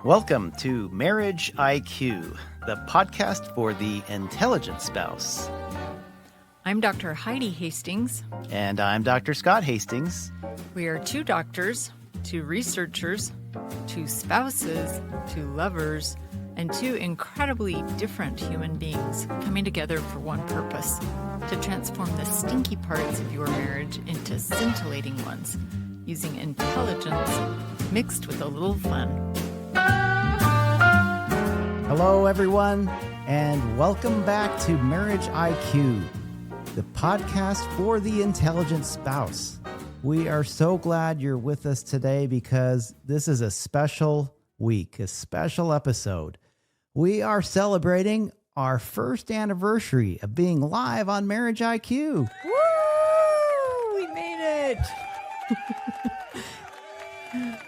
Welcome to Marriage IQ, the podcast for the intelligent spouse. I'm Dr. Heidi Hastings. And I'm Dr. Scott Hastings. We are two doctors, two researchers, two spouses, two lovers, and two incredibly different human beings coming together for one purpose: to transform the stinky parts of your marriage into scintillating ones, using intelligence mixed with a little fun. Hello, everyone, and welcome back to Marriage IQ, the podcast for the intelligent spouse. We are so glad you're with us today because this is a special week, a special episode. We are celebrating our first anniversary of being live on Marriage IQ. Woo! We made it!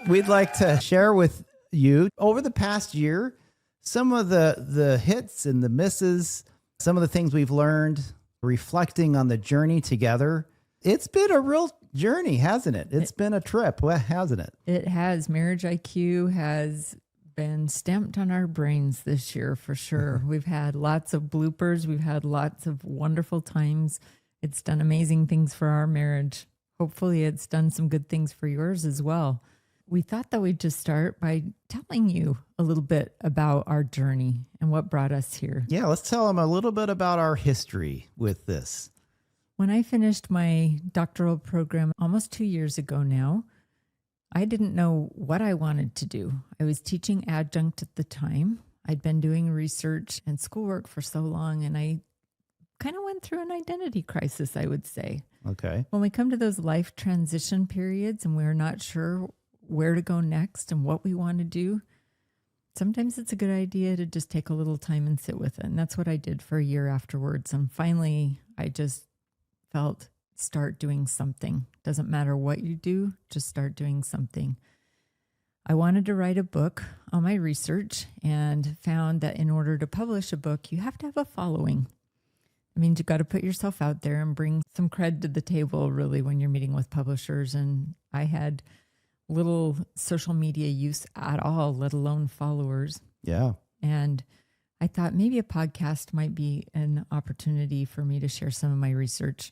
We'd like to share with you over the past year some of the hits and the misses, some of the things we've learned, reflecting on the journey together. It's been a real journey, hasn't it? It's been a trip, hasn't it? It has. Marriage IQ has been stamped on our brains this year for sure. We've had lots of bloopers. We've had lots of wonderful times. It's done amazing things for our marriage. Hopefully it's done some good things for yours as well. We thought that we'd just start by telling you a little bit about our journey and what brought us here. Yeah, let's tell them a little bit about our history with this. When I finished my doctoral program almost 2 years ago now, I didn't know what I wanted to do. I was teaching adjunct at the time. I'd been doing research and schoolwork for so long, and I kind of went through an identity crisis, I would say. Okay. When we come to those life transition periods and we're not sure where to go next and what we want to do, sometimes it's a good idea to just take a little time and sit with it. And that's what I did for a year afterwards. And finally, I just felt, start doing something. Doesn't matter what you do, just start doing something. I wanted to write a book on my research and found that in order to publish a book, you have to have a following. It means you've got to put yourself out there and bring some cred to the table, really, when you're meeting with publishers. And I had little social media use at all, let alone followers. Yeah. And I thought maybe a podcast might be an opportunity for me to share some of my research,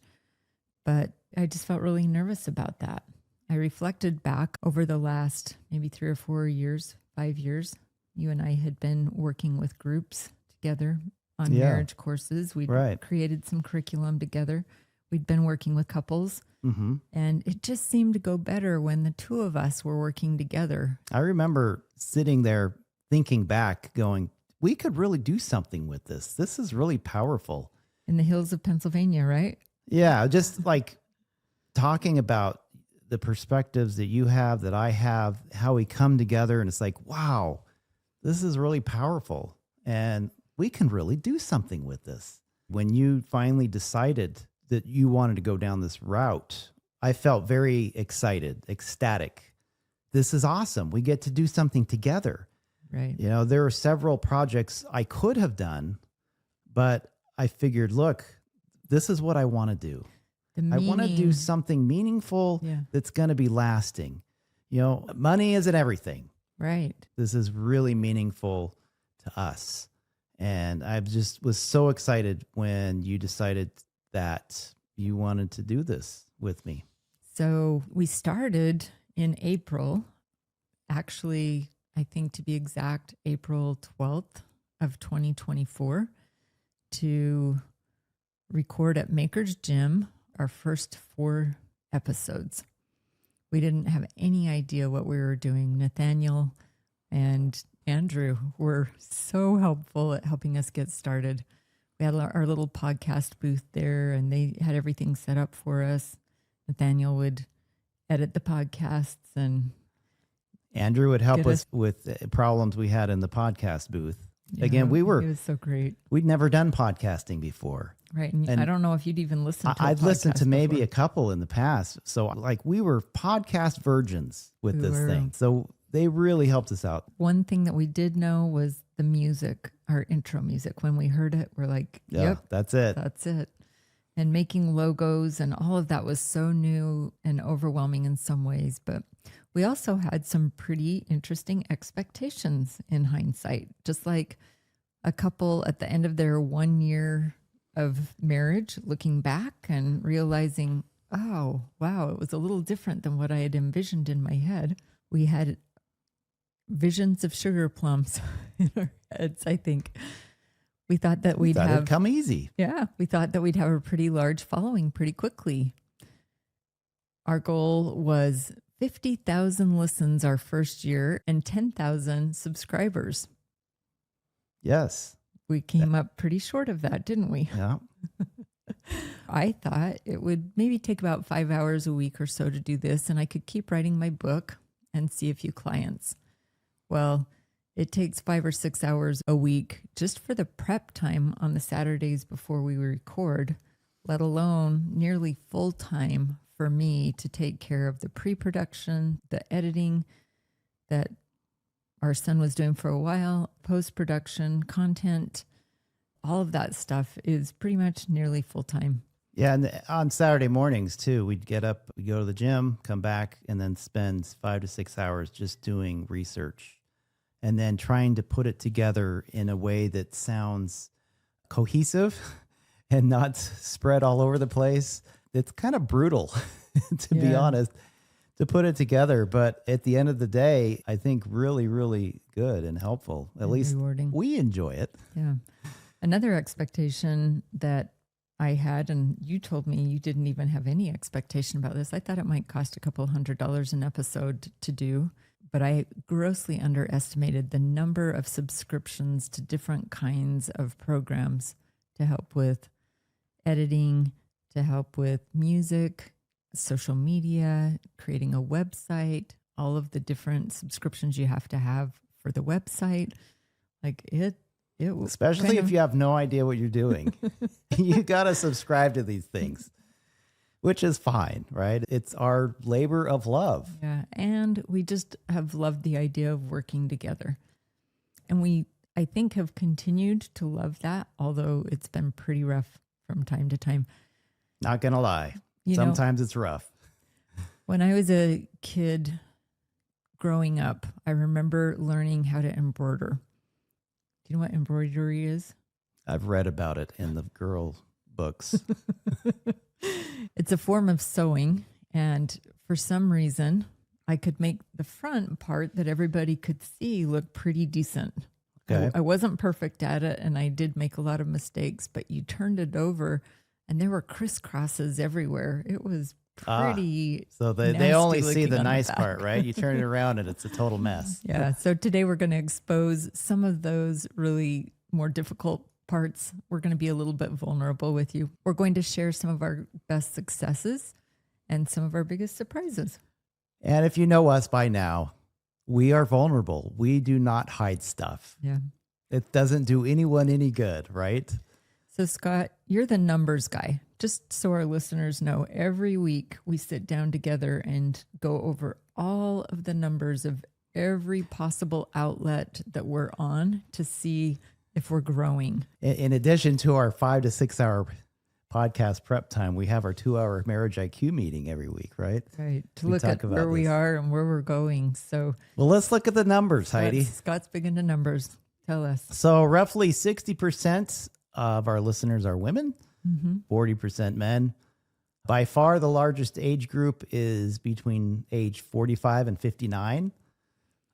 but I just felt really nervous about that. I reflected back over the last maybe 3 or 4 years, 5 years. You and I had been working with groups together on marriage courses. We'd created some curriculum together. We'd been working with couples. Mm-hmm. And it just seemed to go better when the two of us were working together. I remember sitting there thinking back, going, we could really do something with this. This is really powerful. In the hills of Pennsylvania, right? Yeah, just like talking about the perspectives that you have, that I have, how we come together. And it's like, wow, this is really powerful. And we can really do something with this. When you finally decided that you wanted to go down this route, I felt very excited, ecstatic. This is awesome. We get to do something together. Right. You know, there are several projects I could have done, but I figured, look, this is what I want to do. I want to do something meaningful that's going to be lasting. You know, money isn't everything. Right. This is really meaningful to us. And I just was so excited when you decided that you wanted to do this with me. So we started in April, actually, I think to be exact, April 12th of 2024, to record at Maker's Gym our first 4 episodes. We didn't have any idea what we were doing. Nathaniel and Andrew were so helpful at helping us get started. We had our little podcast booth there, and they had everything set up for us. Nathaniel would edit the podcasts, and Andrew would help us with problems we had in the podcast booth. Yeah, Again, it was so great. We'd never done podcasting before. Right. And I don't know if you'd even listened to I'd listened to maybe before. a couple in the past. So like we were podcast virgins with this thing. So they really helped us out. One thing that we did know was the music, our intro music. When we heard it, we're like, yep, that's it. That's it. And making logos and all of that was so new and overwhelming in some ways. But We also had some pretty interesting expectations in hindsight, just like a couple at the end of their 1 year of marriage, looking back and realizing, oh, wow, it was a little different than what I had envisioned in my head. We had visions of sugar plums in our heads, I think. We thought that we'd Thought have it'd come easy. Yeah, we thought that we'd have a pretty large following pretty quickly. Our goal was 50,000 listens our first year and 10,000 subscribers. Yes. We came up pretty short of that, didn't we? Yeah. I thought it would maybe take about 5 hours a week or so to do this, and I could keep writing my book and see a few clients. Well, it takes 5 or 6 hours a week just for the prep time on the Saturdays before we record, let alone nearly full time for me to take care of the pre-production, the editing that our son was doing for a while, post-production, content. All of that stuff is pretty much nearly full time. Yeah. And on Saturday mornings too, we'd get up, we'd go to the gym, come back, and then spend 5 to 6 hours just doing research. And then trying to put it together in a way that sounds cohesive and not spread all over the place. It's kind of brutal, to be honest, to put it together. But at the end of the day, I think really, really good and helpful. At least rewarding. We enjoy it. Yeah. Another expectation that I had, and you told me you didn't even have any expectation about this. I thought it might cost a couple $100 an episode to do. But I grossly underestimated the number of subscriptions to different kinds of programs to help with editing, to help with music, social media, creating a website, all of the different subscriptions you have to have for the website. Like it especially if you have no idea what you're doing, you got to subscribe to these things. Which is fine, right? It's our labor of love. Yeah. And we just have loved the idea of working together. And we, I think, have continued to love that, although it's been pretty rough from time to time. Not going to lie. Sometimes it's rough. When I was a kid growing up, I remember learning how to embroider. Do you know what embroidery is? I've read about it in the girl books. It's a form of sewing, and for some reason, I could make the front part that everybody could see look pretty decent. Okay. I wasn't perfect at it, and I did make a lot of mistakes, but you turned it over, and there were crisscrosses everywhere. It was pretty So they only see the nice part, right? You turn it around, and it's a total mess. Yeah, so today we're going to expose some of those really more difficult parts. We're going to be a little bit vulnerable with you. We're going to share some of our best successes and some of our biggest surprises. And if you know us by now, we are vulnerable. We do not hide stuff. Yeah. It doesn't do anyone any good, right? So Scott, you're the numbers guy. Just so our listeners know, every week we sit down together and go over all of the numbers of every possible outlet that we're on to see if we're growing. In addition to our 5 to 6 hour podcast prep time, we have our 2-hour marriage IQ meeting every week, right? Right. To look at where we are and where we're going. So, well, let's look at the numbers, Heidi. Scott's big into numbers. Tell us. So roughly 60% of our listeners are women, 40% men. By far, the largest age group is between age 45 and 59.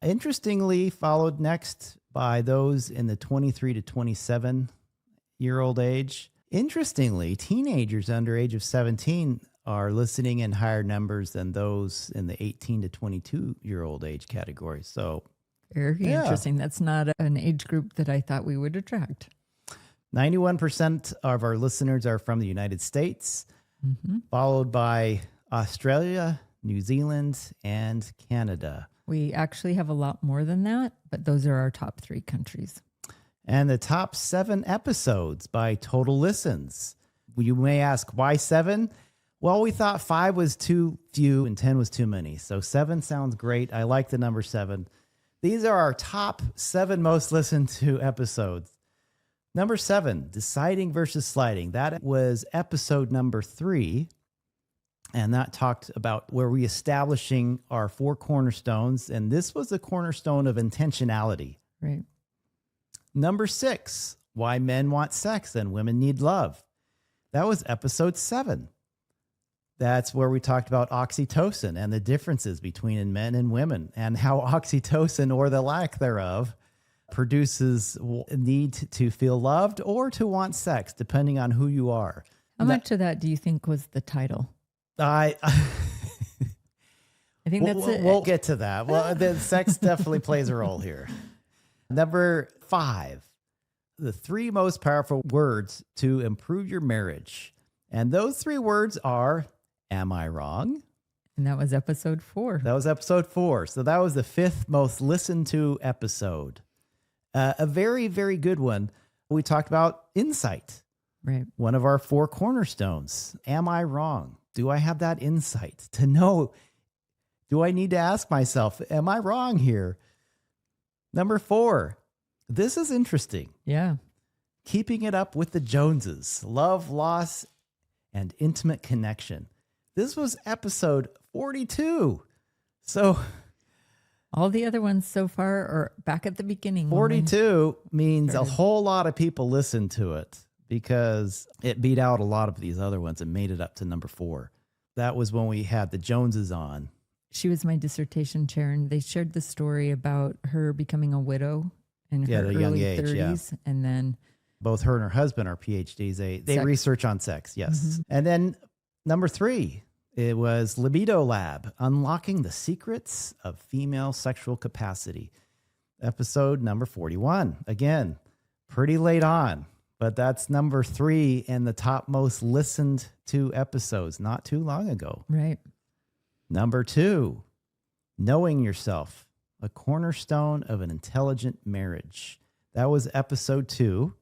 Interestingly, followed next by those in the 23 to 27-year-old age. Interestingly, teenagers under age of 17 are listening in higher numbers than those in the 18 to 22-year-old age category. So very interesting. That's not an age group that I thought we would attract. 91% of our listeners are from the United States, followed by Australia, New Zealand, and Canada. We actually have a lot more than that, but those are our top 3 countries. And the top 7 episodes by total listens. You may ask, why 7? Well, we thought 5 was too few and 10 was too many. So 7 sounds great. I like the number 7. These are our top 7 most listened to episodes. Number 7, deciding versus sliding. That was episode number 3. And that talked about where we establishing our 4 cornerstones. And this was the cornerstone of intentionality. Right. Number 6, why men want sex and women need love. That was episode 7. That's where we talked about oxytocin and the differences between men and women, and how oxytocin, or the lack thereof, produces a need to feel loved or to want sex, depending on who you are. How much of that do you think was the title? I think that's it. We'll get to that. Well, the sex definitely plays a role here. Number 5, the 3 most powerful words to improve your marriage. And those 3 words are, am I wrong? And that was episode 4. That was episode 4. So that was the 5th most listened to episode. A very, very good one. We talked about insight. Right. One of our 4 cornerstones. Am I wrong? Do I have that insight to know? Do I need to ask myself, am I wrong here? Number 4, this is interesting. Yeah. Keeping it up with the Joneses, love, loss, and intimate connection. This was episode 42. So all the other ones so far are back at the beginning. 42 means a whole lot of people listened to it, because it beat out a lot of these other ones and made it up to number 4. That was when we had the Joneses on. She was my dissertation chair, and they shared the story about her becoming a widow in her At a young early age, 30s. And then both her and her husband are PhDs. They Sex. research on sex, yes. Mm-hmm. And then number 3, it was Libido Lab, Unlocking the Secrets of Female Sexual Capacity. Episode number 41. Again, pretty late on. But that's number 3 in the top most listened to episodes not too long ago. Right. Number 2, knowing yourself, a cornerstone of an intelligent marriage. That was episode 2.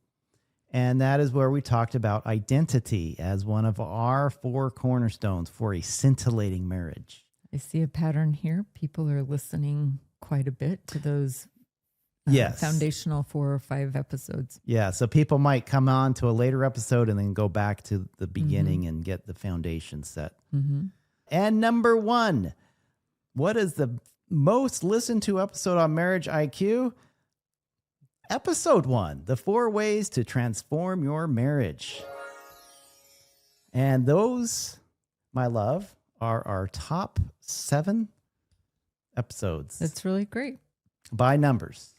And that is where we talked about identity as one of our 4 cornerstones for a scintillating marriage. I see a pattern here. People are listening quite a bit to those Yes. foundational 4 or 5 episodes. Yeah. So people might come on to a later episode and then go back to the beginning and get the foundation set. Mm-hmm. And number 1, what is the most listened to episode on Marriage IQ? Episode 1, the 4 ways to transform your marriage. And those, my love, are our top 7 episodes. That's really great. By numbers.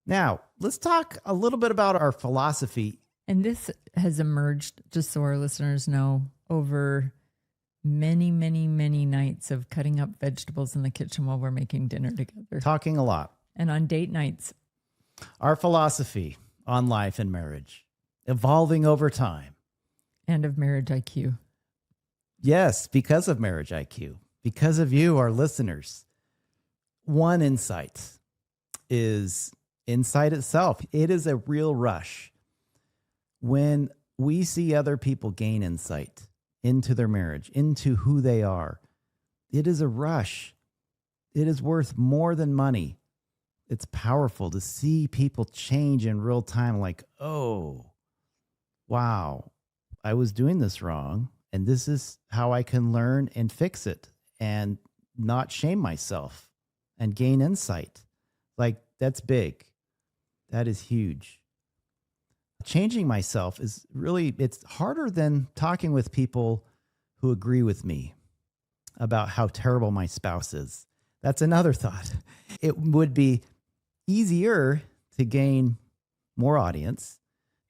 Now, let's talk a little bit about our philosophy. And this has emerged, just so our listeners know, over many, many, many nights of cutting up vegetables in the kitchen while we're making dinner together. Talking a lot. And on date nights. Our philosophy on life and marriage, evolving over time. And of Marriage IQ. Yes, because of Marriage IQ, because of you, our listeners. One insight is insight itself. It is a real rush when we see other people gain insight into their marriage, into who they are. It is a rush. It is worth more than money. It's powerful to see people change in real time, like, oh, wow, I was doing this wrong, and this is how I can learn and fix it and not shame myself and gain insight. Like, that's big. That is huge. Changing myself is really, it's harder than talking with people who agree with me about how terrible my spouse is. That's another thought. It would be easier to gain more audience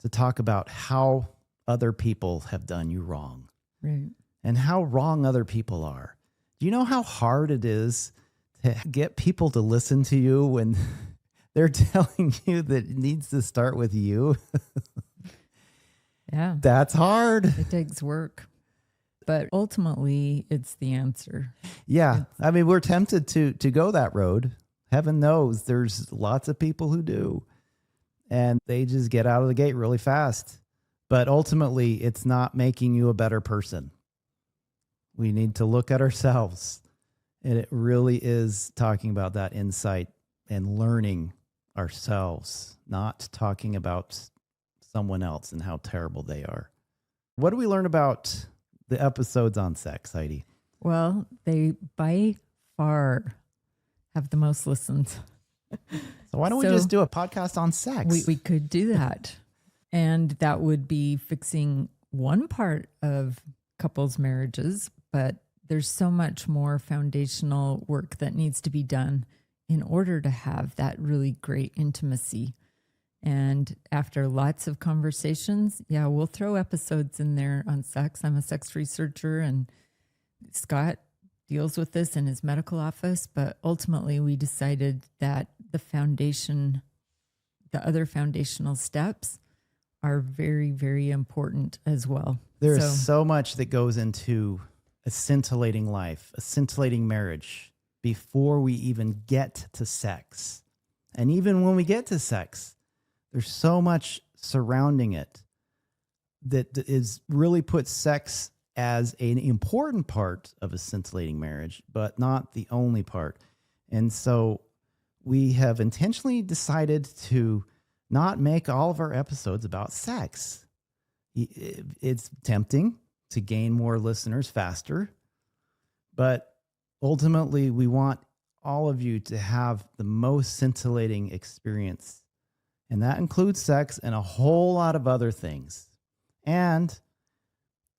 to talk about how other people have done you wrong. Right. And how wrong other people are. Do you know how hard it is to get people to listen to you when they're telling you that it needs to start with you? Yeah. That's hard. It takes work. But ultimately, it's the answer. Yeah. I mean, we're tempted to go that road. Heaven knows there's lots of people who do. And they just get out of the gate really fast. But ultimately, it's not making you a better person. We need to look at ourselves. And it really is talking about that insight and learning ourselves, not talking about someone else and how terrible they are. What do we learn about the episodes on sex, Heidi? Well, they by far have the most listens. So why don't we just do a podcast on sex? We could do that. And that would be fixing one part of couples' marriages, but there's so much more foundational work that needs to be done in order to have that really great intimacy. And after lots of conversations, we'll throw episodes in there on sex. I'm a sex researcher, and Scott deals with this in his medical office. But ultimately, we decided that the other foundational steps are very, very important as well. There's so much that goes into a scintillating life, a scintillating marriage before we even get to sex. And even when we get to sex, there's so much surrounding it that is really puts sex as an important part of a scintillating marriage, but not the only part. And so we have intentionally decided to not make all of our episodes about sex. It's tempting to gain more listeners faster, but ultimately we want all of you to have the most scintillating experience. And that includes sex and a whole lot of other things. And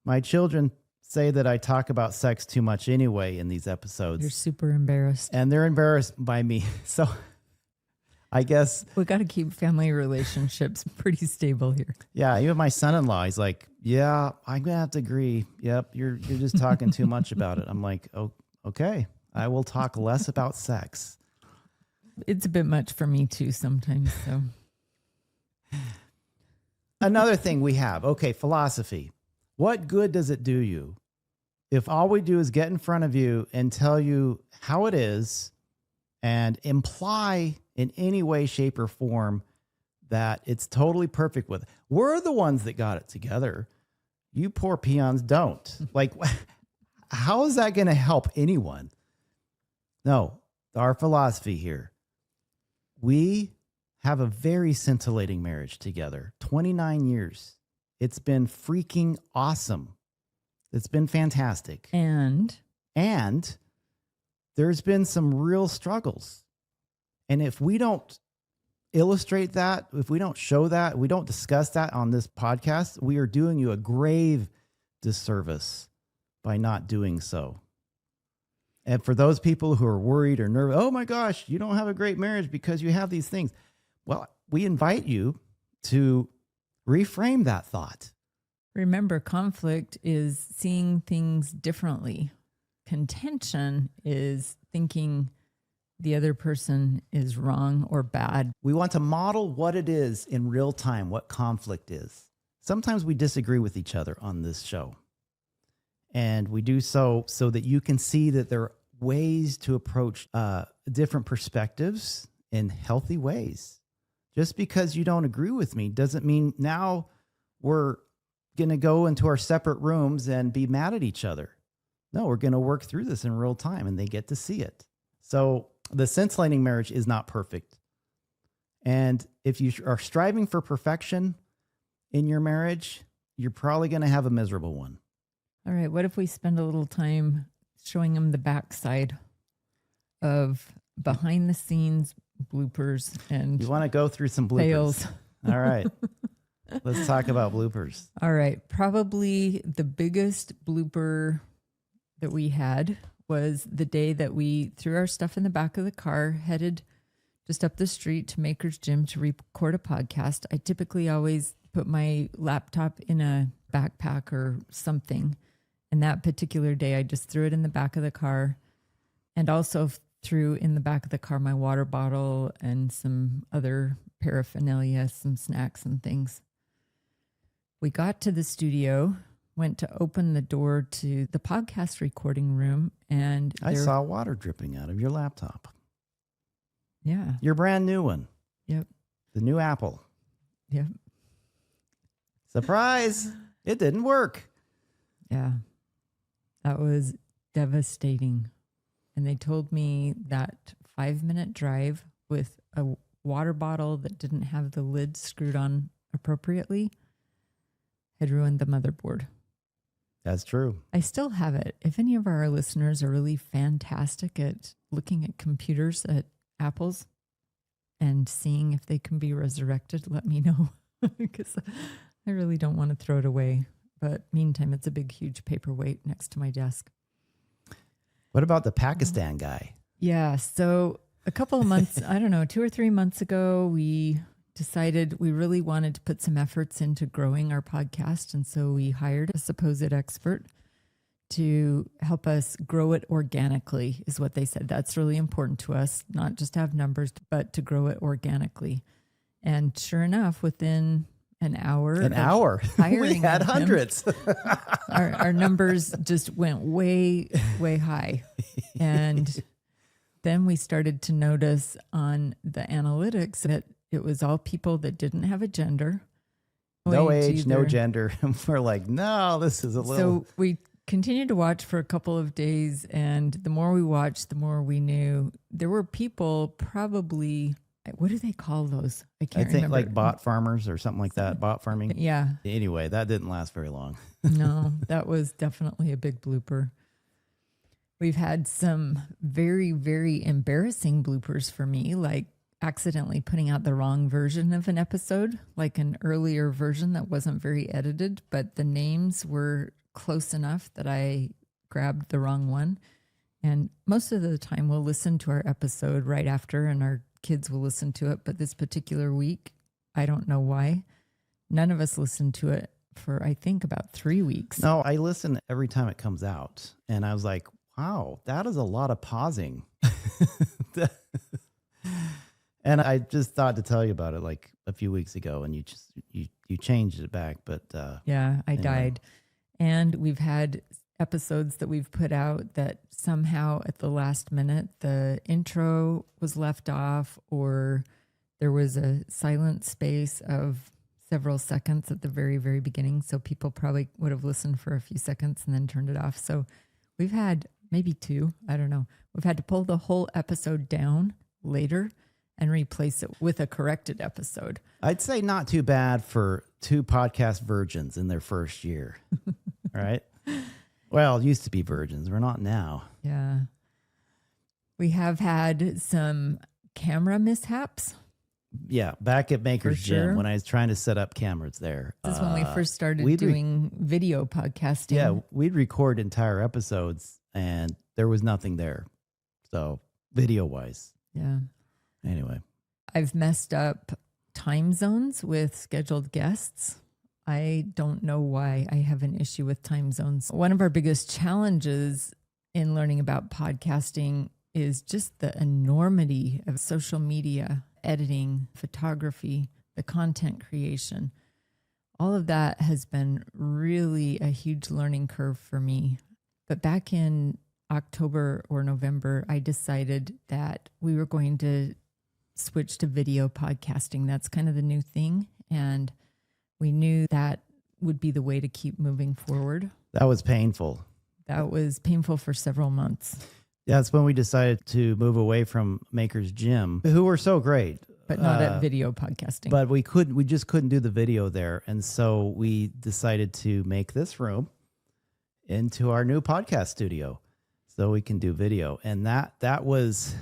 my children say that I talk about sex too much anyway in these episodes. You're super embarrassed. And they're embarrassed by me. So I guess we got to keep family relationships pretty stable here. Yeah, even my son-in-law, he's like, yeah, I'm going to have to agree. Yep, you're just talking too much about it. I'm like, oh, okay, I will talk less about sex. It's a bit much for me too sometimes, so. Another thing we have, okay, philosophy. What good does it do you if all we do is get in front of you and tell you how it is and imply in any way, shape, or form that it's totally perfect with? We're the ones that got it together. You poor peons don't. Like, how is that going to help anyone? No, our philosophy here. We have a very scintillating marriage together. 29 years. It's been freaking awesome. It's been fantastic. And there's been some real struggles. And if we don't illustrate that, if we don't show that, we don't discuss that on this podcast, we are doing you a grave disservice by not doing so. And for those people who are worried or nervous, oh my gosh, you don't have a great marriage because you have these things. Well, we invite you to reframe that thought. Remember, conflict is seeing things differently. Contention is thinking the other person is wrong or bad. We want to model what it is in real time, what conflict is. Sometimes we disagree with each other on this show. And we do so that you can see that there are ways to approach different perspectives in healthy ways. Just because you don't agree with me doesn't mean now we're going to go into our separate rooms and be mad at each other. No, we're going to work through this in real time and they get to see it. So the scintillating marriage is not perfect. And if you are striving for perfection in your marriage, you're probably going to have a miserable one. All right. What if we spend a little time showing them the backside of behind the scenes bloopers and you want to go through some bloopers? fails. All right. Let's talk about bloopers. All right. Probably the biggest blooper that we had was the day that we threw our stuff in the back of the car, headed just up the street to Maker's Gym to record a podcast. I typically always put my laptop in a backpack or something. And that particular day, I just threw it in the back of the car and also threw in the back of the car my water bottle and some other paraphernalia, some snacks and things. We got to the studio, went to open the door to the podcast recording room, and I saw water dripping out of your laptop. Yeah. Your brand new one. Yep. The new Apple. Yep. Surprise. It didn't work. Yeah. That was devastating. And they told me that 5-minute drive with a water bottle that didn't have the lid screwed on appropriately had ruined the motherboard. That's true. I still have it. If any of our listeners are really fantastic at looking at computers at Apple's and seeing if they can be resurrected, let me know because I really don't want to throw it away. But meantime, it's a big, huge paperweight next to my desk. What about the Pakistan guy? Yeah. So a couple of months, I don't know, 2 or 3 months ago, we decided we really wanted to put some efforts into growing our podcast. And so we hired a supposed expert to help us grow it organically, is what they said. That's really important to us, not just to have numbers, but to grow it organically. And sure enough, within an hour, we had hundreds. Our numbers just went way, way high. And then we started to notice on the analytics that it was all people that didn't have a gender. No age, no gender. We're like, no, this is a little. So we continued to watch for a couple of days. And the more we watched, the more we knew there were people probably, what do they call those? I think remember. Like bot farmers or something like that. Bot farming. Yeah. Anyway, that didn't last very long. No, that was definitely a big blooper. We've had some very, very embarrassing bloopers for me, like accidentally putting out the wrong version of an episode, like an earlier version that wasn't very edited, but the names were close enough that I grabbed the wrong one. And most of the time we'll listen to our episode right after and our kids will listen to it. But this particular week, I don't know why, none of us listened to it for, I think, about 3 weeks. No, I listen every time it comes out. And I was like, wow, that is a lot of pausing. And I just thought to tell you about it like a few weeks ago, and you changed it back. But yeah, I anyway. died. And we've had episodes that we've put out that somehow at the last minute, the intro was left off, or there was a silent space of several seconds at the very, very beginning. So people probably would have listened for a few seconds and then turned it off. So we've had maybe 2, I don't know. We've had to pull the whole episode down later and replace it with a corrected episode. I'd say not too bad for 2 podcast virgins in their first year, right? Well, used to be virgins. We're not now. Yeah. We have had some camera mishaps. Yeah, back at Maker's sure. Gym when I was trying to set up cameras there. This is when we first started doing video podcasting. Yeah, we'd record entire episodes and there was nothing there. So video-wise. Yeah. Anyway. I've messed up time zones with scheduled guests. I don't know why I have an issue with time zones. One of our biggest challenges in learning about podcasting is just the enormity of social media, editing, photography, the content creation. All of that has been really a huge learning curve for me. But back in October or November, I decided that we were going to switch to video podcasting. That's kind of the new thing. And we knew that would be the way to keep moving forward. That was painful. That was painful for several months. Yeah, that's when we decided to move away from Maker's Gym, who were so great. But not at video podcasting. But we just couldn't do the video there. And so we decided to make this room into our new podcast studio so we can do video. And that was,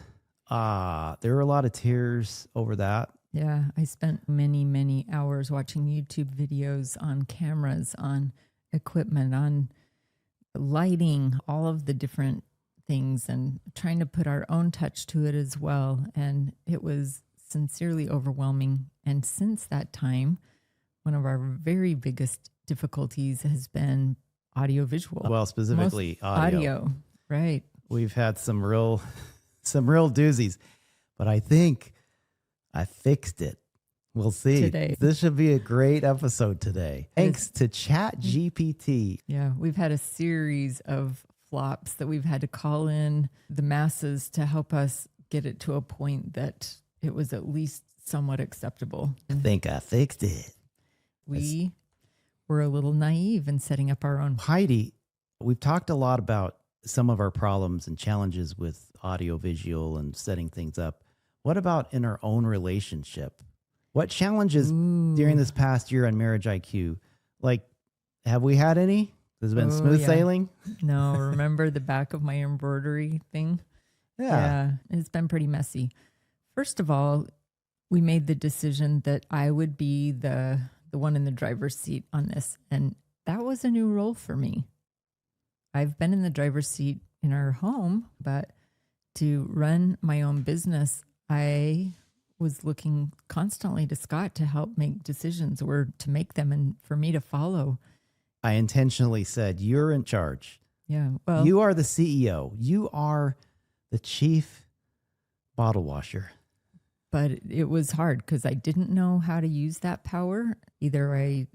there were a lot of tears over that. Yeah, I spent many, many hours watching YouTube videos on cameras, on equipment, on lighting, all of the different things, and trying to put our own touch to it as well. And it was sincerely overwhelming. And since that time, one of our very biggest difficulties has been audio-visual. Well, specifically audio. Right. We've had some real doozies, but I think I fixed it. We'll see. Today. This should be a great episode today. Thanks to ChatGPT. Yeah, we've had a series of flops that we've had to call in the masses to help us get it to a point that it was at least somewhat acceptable. I think I fixed it. We were a little naive in setting up our own. Heidi, we've talked a lot about some of our problems and challenges with audio visual and setting things up. What about in our own relationship? What challenges during this past year on Marriage IQ? Like, have we had any? Has it been Oh, smooth yeah. sailing? No, remember the back of my embroidery thing? Yeah. It's been pretty messy. First of all, we made the decision that I would be the one in the driver's seat on this, and that was a new role for me. I've been in the driver's seat in our home, but to run my own business, I was looking constantly to Scott to help make decisions or to make them and for me to follow. I intentionally said, you're in charge. Yeah. Well, You are the CEO. You are the chief bottle washer. but it was hard because I didn't know how to use that power. Either I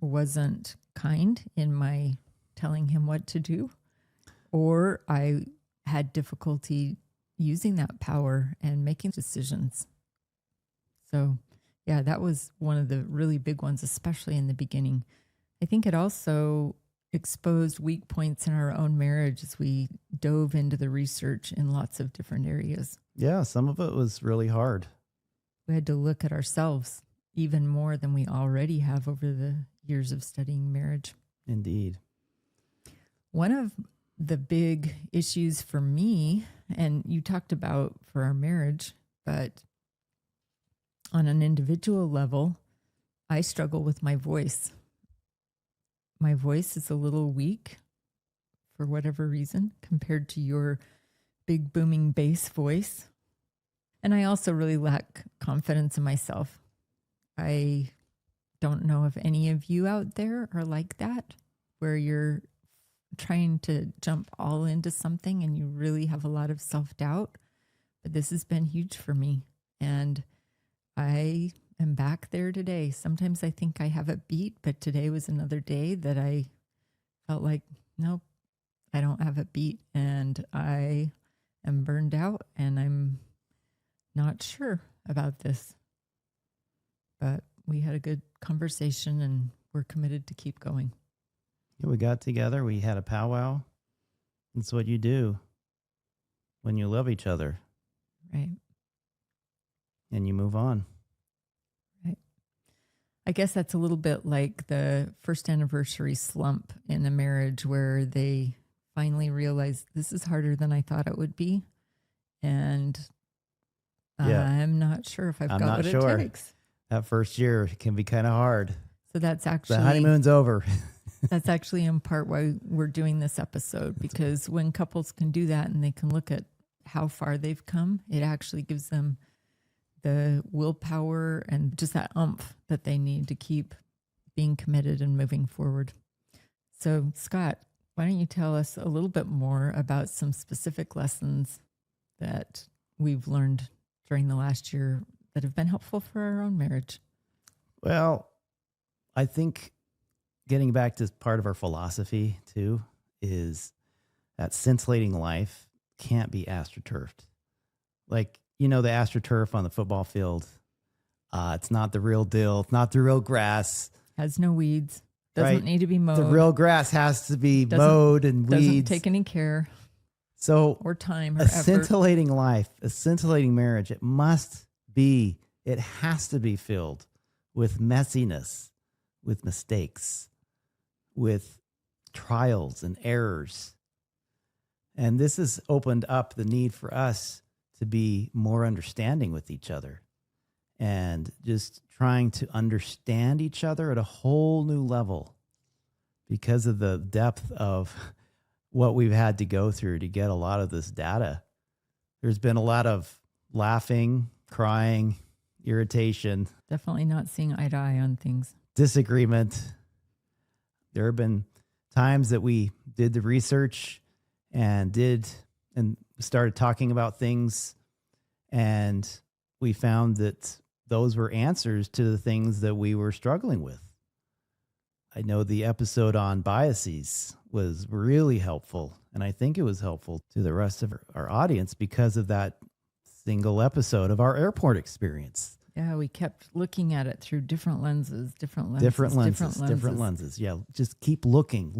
wasn't kind in my telling him what to do, or I had difficulty using that power and making decisions. So, yeah, that was one of the really big ones, especially in the beginning. I think it also exposed weak points in our own marriage as we dove into the research in lots of different areas. Yeah, some of it was really hard. We had to look at ourselves even more than we already have over the years of studying marriage. Indeed. One of the big issues for me, and you talked about for our marriage, but on an individual level, I struggle with my voice. My voice is a little weak for whatever reason compared to your big booming bass voice. And I also really lack confidence in myself. I don't know if any of you out there are like that, where you're trying to jump all into something and you really have a lot of self-doubt. But this has been huge for me. And I am back there today. Sometimes I think I have it beat, but today was another day that I felt like, nope, I don't have it beat. And I am burned out and I'm not sure about this. But we had a good conversation and we're committed to keep going. Yeah, we got together. We had a powwow. That's what you do when you love each other. Right. And you move on. Right. I guess that's a little bit like the first anniversary slump in a marriage where they finally realize this is harder than I thought it would be. And I'm not sure if I've got what it takes. That first year can be kind of hard. So that's actually the honeymoon's over. That's actually in part why we're doing this episode, because when couples can do that and they can look at how far they've come, it actually gives them the willpower and just that oomph that they need to keep being committed and moving forward. So, Scott, why don't you tell us a little bit more about some specific lessons that we've learned during the last year that have been helpful for our own marriage? Well, I think getting back to part of our philosophy too is that scintillating life can't be astroturfed. Like, the astroturf on the football field, it's not the real deal. It's not the real grass. Has no weeds. Doesn't need to be mowed. The real grass has to be mowed and weeds. Doesn't take any care. So or time or a effort. Scintillating life, a scintillating marriage, it has to be filled with messiness, with mistakes, with trials and errors. And this has opened up the need for us to be more understanding with each other and just trying to understand each other at a whole new level because of the depth of what we've had to go through to get a lot of this data. There's been a lot of laughing, crying, irritation. Definitely not seeing eye to eye on things. Disagreement. There have been times that we did the research and started talking about things, and we found that those were answers to the things that we were struggling with. I know the episode on biases was really helpful, and I think it was helpful to the rest of our audience because of that single episode of our airport experience. Yeah, we kept looking at it through different lenses. Yeah, just keep looking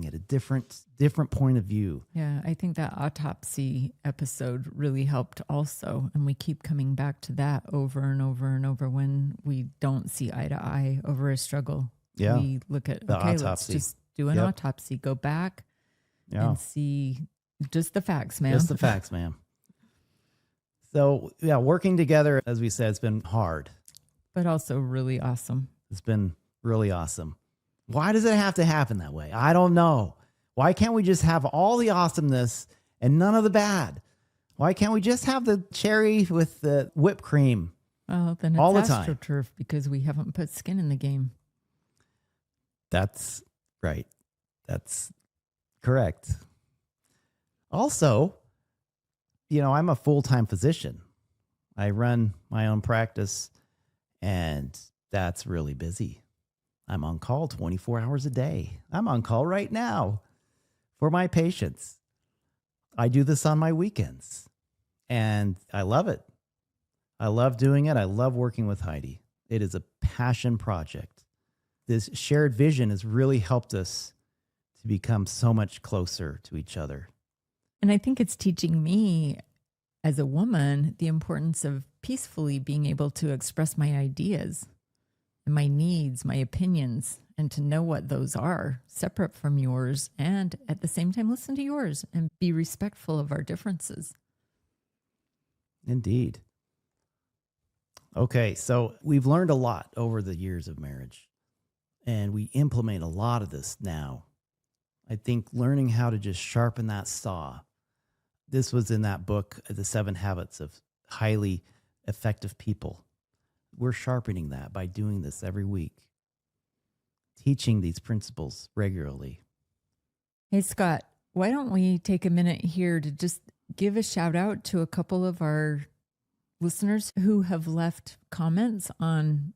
at a different point of view. Yeah, I think that autopsy episode really helped also. And we keep coming back to that over and over and over when we don't see eye to eye over a struggle. Yeah, we look at, the okay, autopsy. let's just Do an Yep. autopsy. Go back Yeah. and see just the facts, man. Just the facts, ma'am. So, yeah, working together, as we said, it's been hard. But also really awesome. It's been really awesome. Why does it have to happen that way? I don't know. Why can't we just have all the awesomeness and none of the bad? Why can't we just have the cherry with the whipped cream? Well, then it's all the time? AstroTurf because we haven't put skin in the game. That's right. That's correct. Also, I'm a full-time physician. I run my own practice, and that's really busy. I'm on call 24 hours a day. I'm on call right now for my patients. I do this on my weekends, and I love it. I love doing it. I love working with Heidi. It is a passion project. This shared vision has really helped us to become so much closer to each other. And I think it's teaching me as a woman the importance of peacefully being able to express my ideas and my needs, my opinions, and to know what those are separate from yours, and at the same time listen to yours and be respectful of our differences. Indeed. Okay, so we've learned a lot over the years of marriage, and we implement a lot of this now. I think learning how to just sharpen that saw. This was in that book, The 7 Habits of Highly Effective People. We're sharpening that by doing this every week, teaching these principles regularly. Hey, Scott, why don't we take a minute here to just give a shout out to a couple of our listeners who have left comments on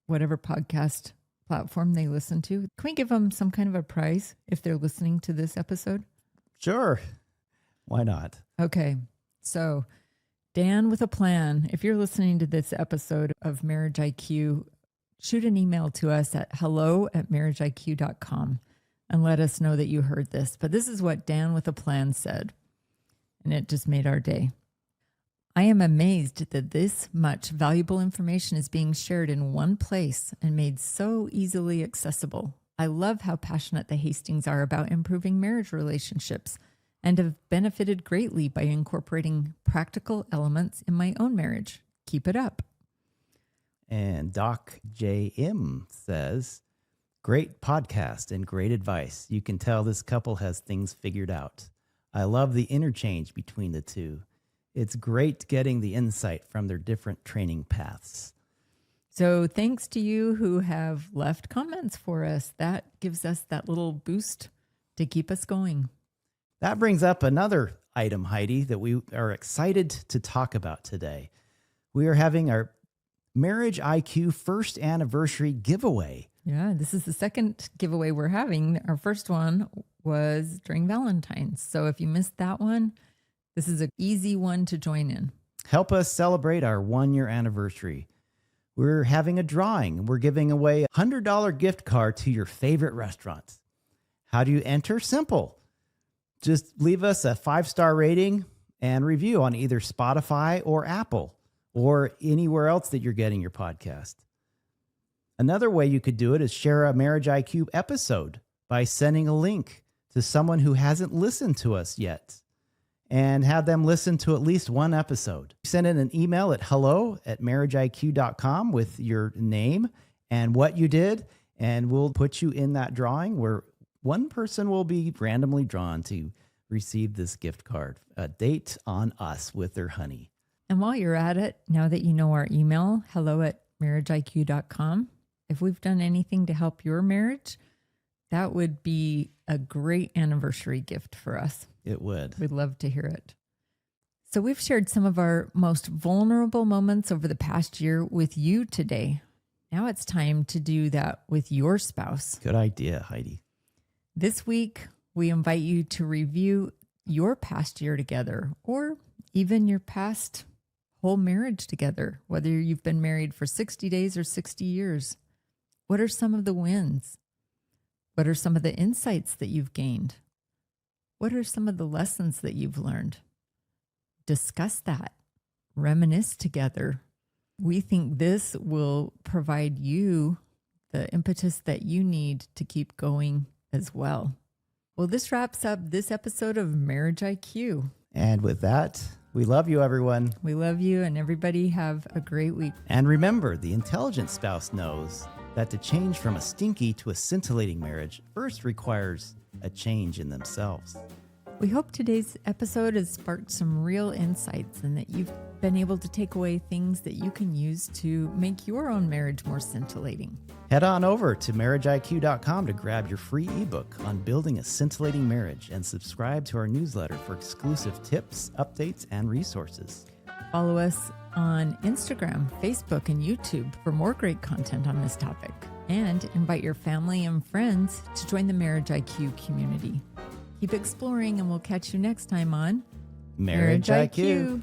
whatever podcast platform they listen to. Can we give them some kind of a prize if they're listening to this episode? Sure. Why not? Okay. So, Dan with a plan, if you're listening to this episode of Marriage IQ, shoot an email to us at hello@marriageiq.com and let us know that you heard this. But this is what Dan with a plan said, and it just made our day. I am amazed that this much valuable information is being shared in one place and made so easily accessible. I love how passionate the Hastings are about improving marriage relationships and have benefited greatly by incorporating practical elements in my own marriage. Keep it up. And Doc JM says, great podcast and great advice. You can tell this couple has things figured out. I love the interchange between the two. It's great getting the insight from their different training paths. So thanks to you who have left comments for us. That gives us that little boost to keep us going. That brings up another item, Heidi, that we are excited to talk about today. We are having our Marriage IQ first anniversary giveaway. Yeah, this is the second giveaway we're having. Our first one was during Valentine's. So if you missed that one, this is an easy one to join in. Help us celebrate our 1-year anniversary. We're having a drawing. We're giving away a $100 gift card to your favorite restaurant. How do you enter? Simple. Just leave us a 5-star rating and review on either Spotify or Apple or anywhere else that you're getting your podcast. Another way you could do it is share a Marriage IQ episode by sending a link to someone who hasn't listened to us yet and have them listen to at least one episode. Send in an email at hello@marriageiq.com with your name and what you did, and we'll put you in that drawing where one person will be randomly drawn to receive this gift card, a date on us with their honey. And while you're at it, now that you know our email, hello@marriageiq.com, if we've done anything to help your marriage, that would be a great anniversary gift for us. It would. We'd love to hear it. So we've shared some of our most vulnerable moments over the past year with you today. Now it's time to do that with your spouse. Good idea, Heidi. This week, we invite you to review your past year together, or even your past whole marriage together, whether you've been married for 60 days or 60 years. What are some of the wins? What are some of the insights that you've gained? What are some of the lessons that you've learned? Discuss that. Reminisce together. We think this will provide you the impetus that you need to keep going as well. Well, this wraps up this episode of Marriage IQ. And with that, we love you, everyone. We love you, and everybody have a great week. And remember, the intelligent spouse knows that to change from a stinky to a scintillating marriage first requires a change in themselves. We hope today's episode has sparked some real insights and that you've been able to take away things that you can use to make your own marriage more scintillating. Head on over to marriageiq.com to grab your free ebook on building a scintillating marriage and subscribe to our newsletter for exclusive tips, updates, and resources. Follow us on Instagram, Facebook, and YouTube for more great content on this topic. And invite your family and friends to join the Marriage IQ community. Keep exploring, and we'll catch you next time on Marriage IQ.